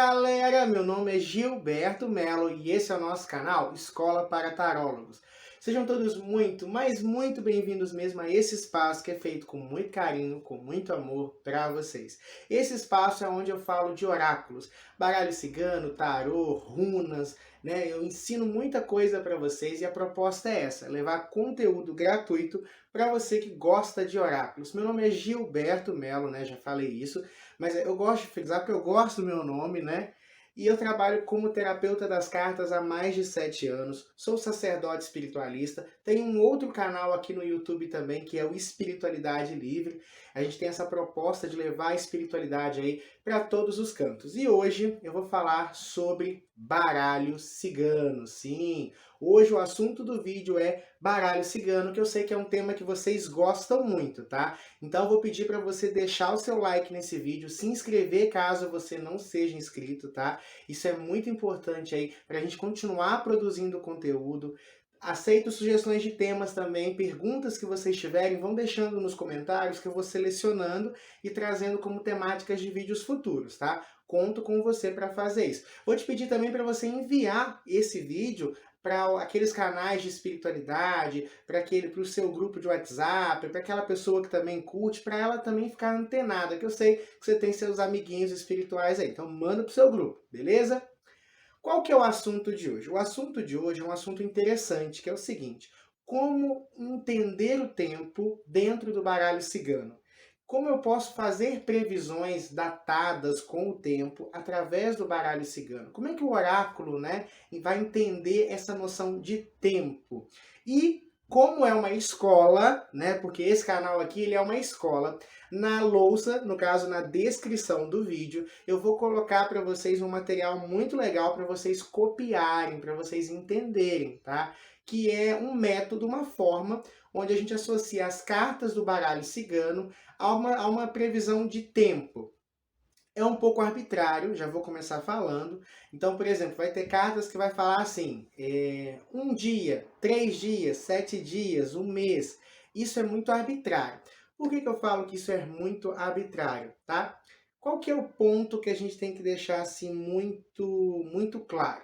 galera, meu nome é Gilberto Melo e esse é o nosso canal Escola para Tarólogos. Sejam todos muito, mas muito bem-vindos mesmo a esse espaço que é feito com muito carinho, com muito amor para vocês. Esse espaço é onde eu falo de oráculos, baralho cigano, tarô, runas, né? Eu ensino muita coisa para vocês e a proposta é essa, levar conteúdo gratuito para você que gosta de oráculos. Meu nome é Gilberto Melo, né? Já falei isso. Mas eu gosto de frisar porque eu gosto do meu nome, né? E eu trabalho como terapeuta das cartas há mais de 7 anos. Sou sacerdote espiritualista. Tenho um outro canal aqui no YouTube também, que é o Espiritualidade Livre. A gente tem essa proposta de levar a espiritualidade aí para todos os cantos. E hoje eu vou falar sobre baralho cigano. Sim, hoje o assunto do vídeo é baralho cigano, que eu sei que é um tema que vocês gostam muito, tá? Então eu vou pedir para você deixar o seu like nesse vídeo, se inscrever caso você não seja inscrito, tá? Isso é muito importante aí para a gente continuar produzindo conteúdo. Aceito sugestões de temas também, perguntas que vocês tiverem, vão deixando nos comentários que eu vou selecionando e trazendo como temáticas de vídeos futuros, tá? Conto com você para fazer isso. Vou te pedir também para você enviar esse vídeo para aqueles canais de espiritualidade, para o seu grupo de WhatsApp, para aquela pessoa que também curte, para ela também ficar antenada, que eu sei que você tem seus amiguinhos espirituais aí. Então manda para o seu grupo, beleza? Qual que é o assunto de hoje? O assunto de hoje é um assunto interessante, que é o seguinte: como entender o tempo dentro do baralho cigano? Como eu posso fazer previsões datadas com o tempo através do baralho cigano? Como é que o oráculo, né, vai entender essa noção de tempo? E como é uma escola, né, porque esse canal aqui ele é uma escola, na louça, no caso na descrição do vídeo, eu vou colocar para vocês um material muito legal para vocês copiarem, para vocês entenderem, tá? Que é um método, uma forma onde a gente associa as cartas do baralho cigano a uma previsão de tempo. É um pouco arbitrário, já vou começar falando. Então, por exemplo, vai ter cartas que vai falar assim, um dia, 3 dias, 7 dias, um mês. Isso é muito arbitrário. Por que eu falo que isso é muito arbitrário, tá? Qual que é o ponto que a gente tem que deixar assim muito claro?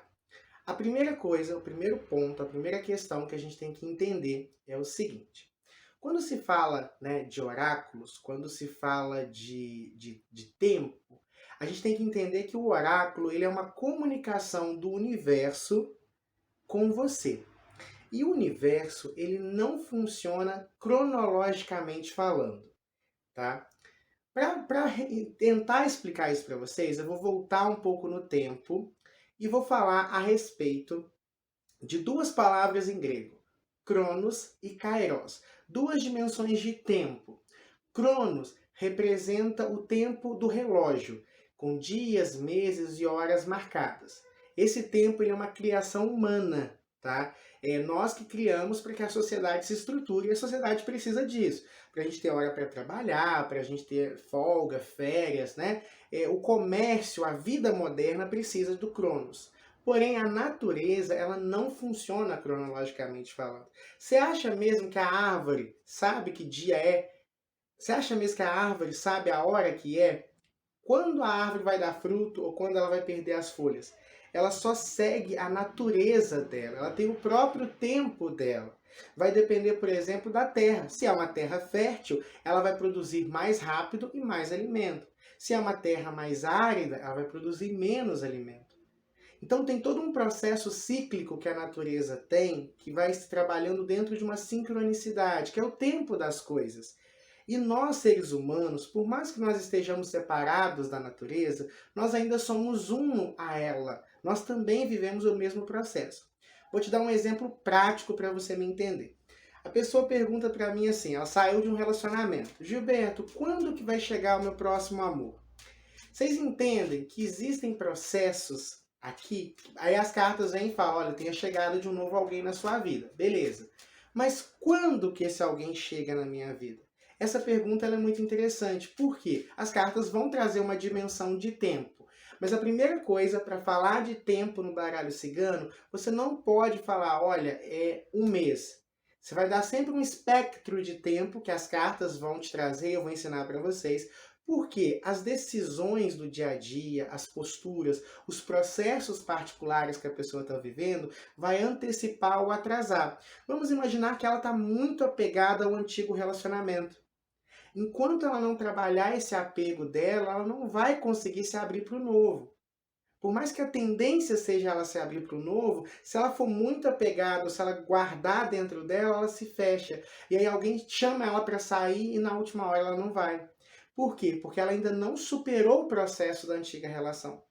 A primeira coisa, o primeiro ponto, a primeira questão que a gente tem que entender é o seguinte. Quando se fala, né, de oráculos, quando se fala de tempo, a gente tem que entender que o oráculo ele é uma comunicação do universo com você. E o universo ele não funciona cronologicamente falando, tá? Para tentar explicar isso para vocês, eu vou voltar um pouco no tempo e vou falar a respeito de duas palavras em grego, Cronos e Kairos, duas dimensões de tempo. Cronos representa o tempo do relógio, com dias, meses e horas marcadas. Esse tempo ele é uma criação humana, tá? É nós que criamos para que a sociedade se estruture e a sociedade precisa disso. Para a gente ter hora para trabalhar, para a gente ter folga, férias, né? O comércio, a vida moderna precisa do Cronos. Porém, a natureza, ela não funciona cronologicamente falando. Você acha mesmo que a árvore sabe que dia é? Você acha mesmo que a árvore sabe a hora que é? Quando a árvore vai dar fruto ou quando ela vai perder as folhas? Ela só segue a natureza dela, ela tem o próprio tempo dela. Vai depender, por exemplo, da terra. Se é uma terra fértil, ela vai produzir mais rápido e mais alimento. Se é uma terra mais árida, ela vai produzir menos alimento. Então tem todo um processo cíclico que a natureza tem, que vai se trabalhando dentro de uma sincronicidade, que é o tempo das coisas. E nós, seres humanos, por mais que nós estejamos separados da natureza, nós ainda somos um a ela. Nós também vivemos o mesmo processo. Vou te dar um exemplo prático para você me entender. A pessoa pergunta para mim assim, ela saiu de um relacionamento. Gilberto, quando que vai chegar o meu próximo amor? Vocês entendem que existem processos aqui? Aí as cartas vêm e falam, olha, tem a chegada de um novo alguém na sua vida. Beleza. Mas quando que esse alguém chega na minha vida? Essa pergunta ela é muito interessante, porque as cartas vão trazer uma dimensão de tempo. Mas a primeira coisa, para falar de tempo no baralho cigano, você não pode falar, olha, é um mês. Você vai dar sempre um espectro de tempo que as cartas vão te trazer, eu vou ensinar para vocês, Porque as decisões do dia a dia, as posturas, os processos particulares que a pessoa está vivendo, vai antecipar ou atrasar. Vamos imaginar que ela está muito apegada ao antigo relacionamento. Enquanto ela não trabalhar esse apego dela, ela não vai conseguir se abrir para o novo. Por mais que a tendência seja ela se abrir para o novo, se ela for muito apegada, ou se ela guardar dentro dela, ela se fecha. E aí alguém chama ela para sair e na última hora ela não vai. Por quê? Porque ela ainda não superou o processo da antiga relação.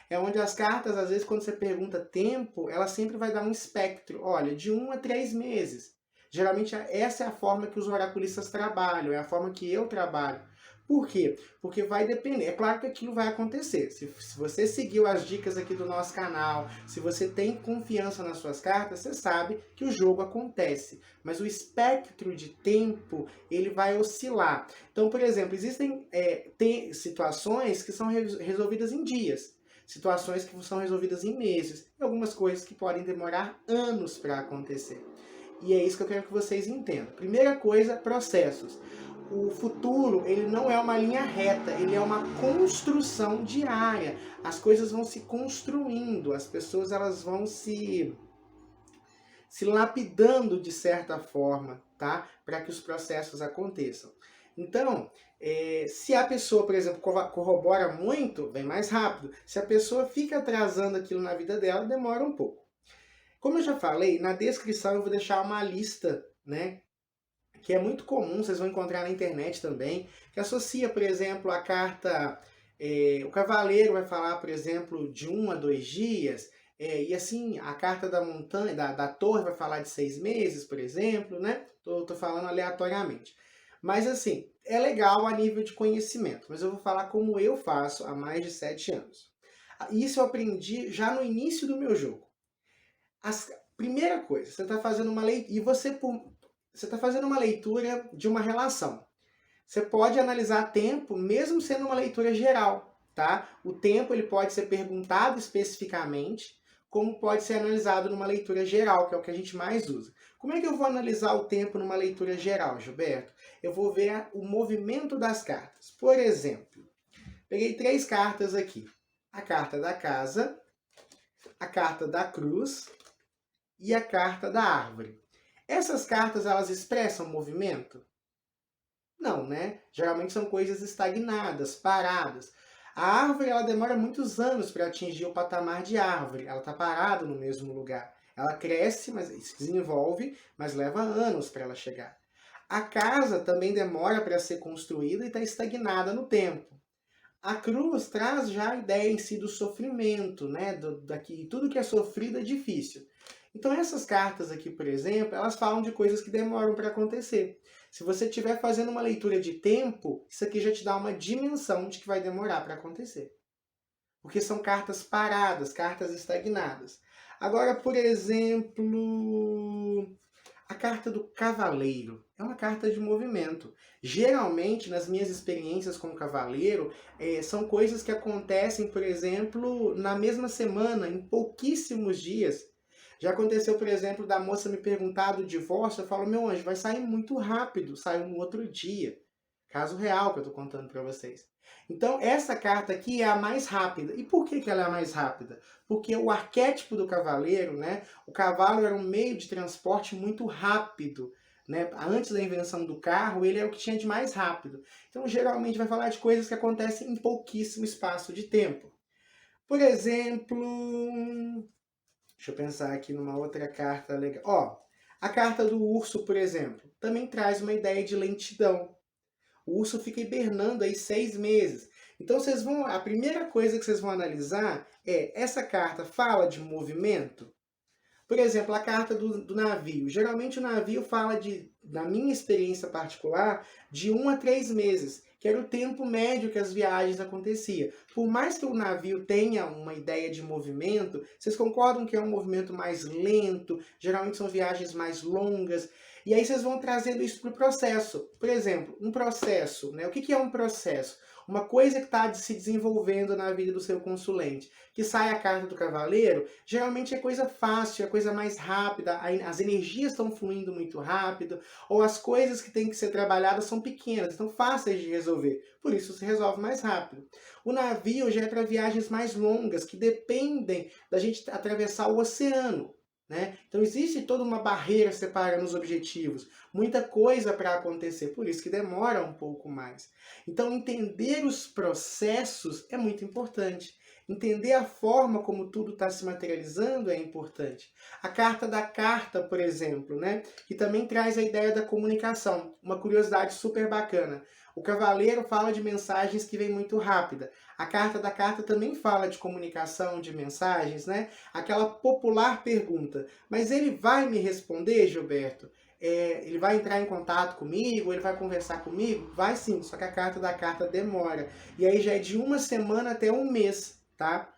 É onde as cartas, às vezes, quando você pergunta tempo, ela sempre vai dar um espectro. Olha, de 1 a 3 meses. Geralmente essa é a forma que os oraculistas trabalham, é a forma que eu trabalho. Por quê? Porque vai depender. É claro que aquilo vai acontecer. Se você seguiu as dicas aqui do nosso canal, se você tem confiança nas suas cartas, você sabe que o jogo acontece. Mas o espectro de tempo, ele vai oscilar. Então, por exemplo, existem situações que são resolvidas em dias. Situações que são resolvidas em meses. E algumas coisas que podem demorar anos para acontecer. E é isso que eu quero que vocês entendam. Primeira coisa, processos. O futuro, ele não é uma linha reta, ele é uma construção diária. As coisas vão se construindo, as pessoas elas vão se lapidando de certa forma, tá? Para que os processos aconteçam. Então, se a pessoa, por exemplo, corrobora muito, vem mais rápido. Se a pessoa fica atrasando aquilo na vida dela, demora um pouco. Como eu já falei, na descrição eu vou deixar uma lista, né? Que é muito comum, vocês vão encontrar na internet também, que associa, por exemplo, a carta... o cavaleiro vai falar, por exemplo, de 1 a 2 dias, e assim, a carta da montanha, da torre vai falar de 6 meses, por exemplo, né? Tô falando aleatoriamente. Mas assim, é legal a nível de conhecimento, mas eu vou falar como eu faço há mais de 7 anos. Isso eu aprendi já no início do meu jogo. Primeira coisa, você está fazendo uma leitura, e você está fazendo uma leitura de uma relação. Você pode analisar tempo, mesmo sendo uma leitura geral, tá? O tempo ele pode ser perguntado especificamente, como pode ser analisado numa leitura geral, que é o que a gente mais usa. Como é que eu vou analisar o tempo numa leitura geral, Gilberto? Eu vou ver o movimento das cartas. Por exemplo, peguei 3 cartas aqui. A carta da casa, a carta da cruz e a carta da árvore. Essas cartas, elas expressam movimento? Não, né? Geralmente são coisas estagnadas, paradas. A árvore, ela demora muitos anos para atingir o patamar de árvore. Ela está parada no mesmo lugar. Ela cresce, mas se desenvolve, mas leva anos para ela chegar. A casa também demora para ser construída e está estagnada no tempo. A cruz traz já a ideia em si do sofrimento, né? Tudo que é sofrido é difícil. Então essas cartas aqui, por exemplo, elas falam de coisas que demoram para acontecer. Se você estiver fazendo uma leitura de tempo, isso aqui já te dá uma dimensão de que vai demorar para acontecer. Porque são cartas paradas, cartas estagnadas. Agora, por exemplo, a carta do cavaleiro é uma carta de movimento. Geralmente, nas minhas experiências com o cavaleiro, são coisas que acontecem, por exemplo, na mesma semana, em pouquíssimos dias. Já aconteceu, por exemplo, da moça me perguntar do divórcio, eu falo, meu anjo, vai sair muito rápido, sai um outro dia. Caso real que eu estou contando para vocês. Então, essa carta aqui é a mais rápida. E por que ela é a mais rápida? Porque o arquétipo do cavaleiro, né? O cavalo era um meio de transporte muito rápido. Né? Antes da invenção do carro, ele é o que tinha de mais rápido. Então, geralmente, vai falar de coisas que acontecem em pouquíssimo espaço de tempo. Por exemplo... Deixa eu pensar aqui numa outra carta legal. Ó, a carta do urso, por exemplo, também traz uma ideia de lentidão. O urso fica hibernando aí 6 meses. Então, a primeira coisa que vocês vão analisar é, essa carta fala de movimento? Por exemplo, a carta do navio. Geralmente o navio fala na minha experiência particular, de 1 a 3 meses, que era o tempo médio que as viagens aconteciam. Por mais que o navio tenha uma ideia de movimento, vocês concordam que é um movimento mais lento, geralmente são viagens mais longas, e aí vocês vão trazendo isso para o processo. Por exemplo, um processo, né? O que é um processo? uma coisa que está se desenvolvendo na vida do seu consulente, que sai a carta do cavaleiro, geralmente é coisa fácil, é coisa mais rápida, as energias estão fluindo muito rápido, ou as coisas que têm que ser trabalhadas são pequenas, são fáceis de resolver, por isso se resolve mais rápido. O navio já é para viagens mais longas, que dependem da gente atravessar o oceano, né? Então existe toda uma barreira separando os objetivos, muita coisa para acontecer, por isso que demora um pouco mais. Então entender os processos é muito importante. Entender a forma como tudo está se materializando é importante. A carta da carta, por exemplo, né? Que também traz a ideia da comunicação. Uma curiosidade super bacana. O cavaleiro fala de mensagens que vêm muito rápida. A carta da carta também fala de comunicação, de mensagens, né? Aquela popular pergunta, mas ele vai me responder, Gilberto? Ele vai entrar em contato comigo? Ele vai conversar comigo? Vai sim, só que a carta da carta demora. E aí já é de uma semana até um mês, tá?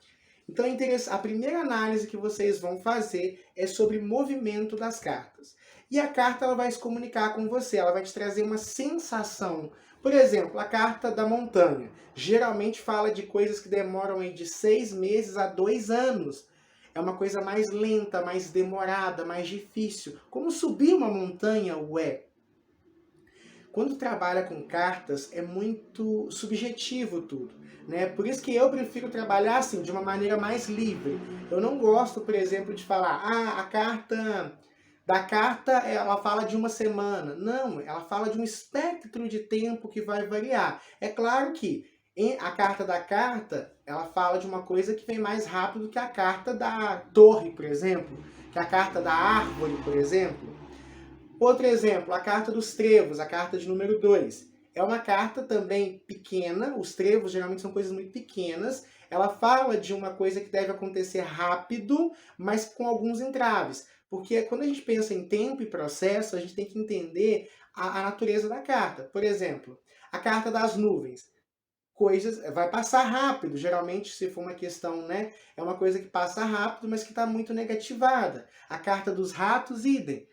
Então é interessante. A primeira análise que vocês vão fazer é sobre movimento das cartas. E a carta ela vai se comunicar com você, ela vai te trazer uma sensação. Por exemplo, a carta da montanha. Geralmente fala de coisas que demoram aí de 6 meses a 2 anos. É uma coisa mais lenta, mais demorada, mais difícil. Como subir uma montanha, ué. Quando trabalha com cartas, é muito subjetivo tudo, né? Por isso que eu prefiro trabalhar assim, de uma maneira mais livre. Eu não gosto, por exemplo, de falar, a carta da carta, ela fala de uma semana. Não, ela fala de um espectro de tempo que vai variar. É claro que a carta da carta, ela fala de uma coisa que vem mais rápido que a carta da torre, por exemplo, que a carta da árvore, por exemplo. Outro exemplo, a carta dos trevos, a carta de número 2. É uma carta também pequena, os trevos geralmente são coisas muito pequenas. Ela fala de uma coisa que deve acontecer rápido, mas com alguns entraves. Porque quando a gente pensa em tempo e processo, a gente tem que entender a natureza da carta. Por exemplo, a carta das nuvens. Coisas, vai passar rápido, geralmente se for uma questão, né, é uma coisa que passa rápido, mas que está muito negativada. A carta dos ratos, idem.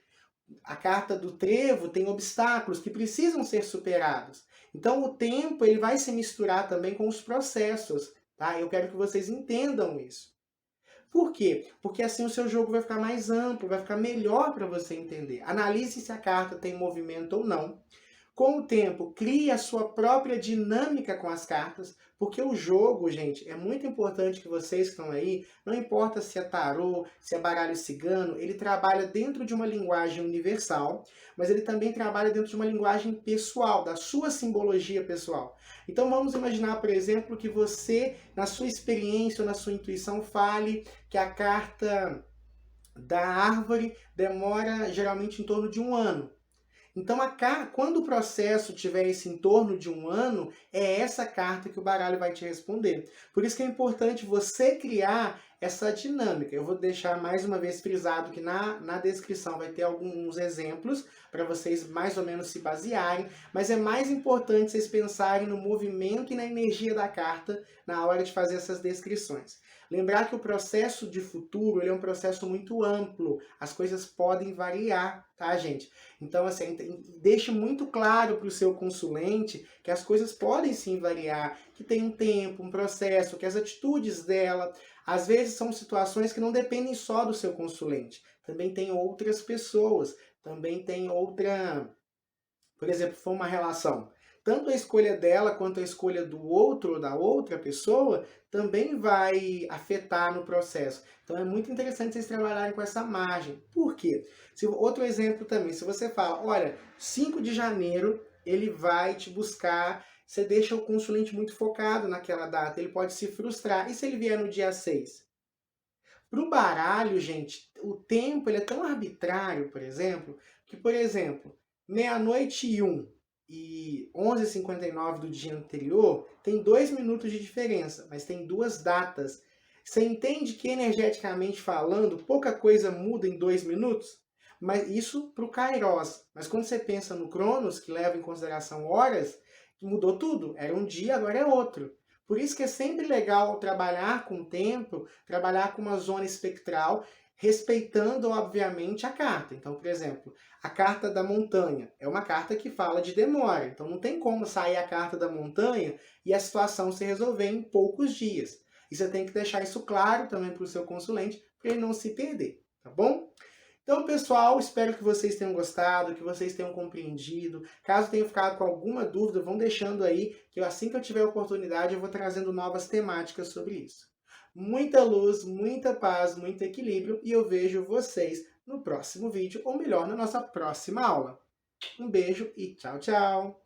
A carta do trevo tem obstáculos que precisam ser superados. Então o tempo ele vai se misturar também com os processos, tá? Eu quero que vocês entendam isso. Por quê? Porque assim o seu jogo vai ficar mais amplo, vai ficar melhor para você entender. Analise se a carta tem movimento ou não. Com o tempo, crie a sua própria dinâmica com as cartas, porque o jogo, gente, é muito importante que vocês que estão aí, não importa se é tarô, se é baralho cigano, ele trabalha dentro de uma linguagem universal, mas ele também trabalha dentro de uma linguagem pessoal, da sua simbologia pessoal. Então vamos imaginar, por exemplo, que você, na sua experiência ou na sua intuição, fale que a carta da árvore demora geralmente em torno de um ano. Então, quando o processo tiver esse em torno de um ano, é essa carta que o baralho vai te responder. Por isso que é importante você criar essa dinâmica. Eu vou deixar mais uma vez frisado que na descrição vai ter alguns exemplos para vocês mais ou menos se basearem, mas é mais importante vocês pensarem no movimento e na energia da carta na hora de fazer essas descrições. Lembrar que o processo de futuro ele é um processo muito amplo, as coisas podem variar, tá, gente? Então, assim, deixe muito claro para o seu consulente que as coisas podem sim variar, que tem um tempo, um processo, que as atitudes dela, às vezes são situações que não dependem só do seu consulente. Também tem outras pessoas, também tem outra... Por exemplo, foi uma relação. Tanto a escolha dela quanto a escolha do outro ou da outra pessoa também vai afetar no processo. Então é muito interessante vocês trabalharem com essa margem. Por quê? Outro exemplo também, se você fala, olha, 5 de janeiro ele vai te buscar, você deixa o consulente muito focado naquela data, ele pode se frustrar. E se ele vier no dia 6? Para o baralho, gente, o tempo ele é tão arbitrário, por exemplo, que, por exemplo, meia-noite e 1 e 11h59 do dia anterior, tem 2 minutos de diferença, mas tem 2 datas. Você entende que, energeticamente falando, pouca coisa muda em 2 minutos? Mas isso para o Kairos. Mas quando você pensa no Cronos, que leva em consideração horas, mudou tudo. Era um dia, agora é outro. Por isso que é sempre legal trabalhar com o tempo, trabalhar com uma zona espectral. respeitando, obviamente, a carta. Então, por exemplo, a carta da montanha é uma carta que fala de demora. Então, não tem como sair a carta da montanha e a situação se resolver em poucos dias. E você tem que deixar isso claro também para o seu consulente, para ele não se perder, tá bom? Então, pessoal, espero que vocês tenham gostado, que vocês tenham compreendido. Caso tenham ficado com alguma dúvida, vão deixando aí, que assim que eu tiver oportunidade, eu vou trazendo novas temáticas sobre isso. Muita luz, muita paz, muito equilíbrio, e eu vejo vocês no próximo vídeo, ou melhor, na nossa próxima aula. Um beijo e tchau, tchau!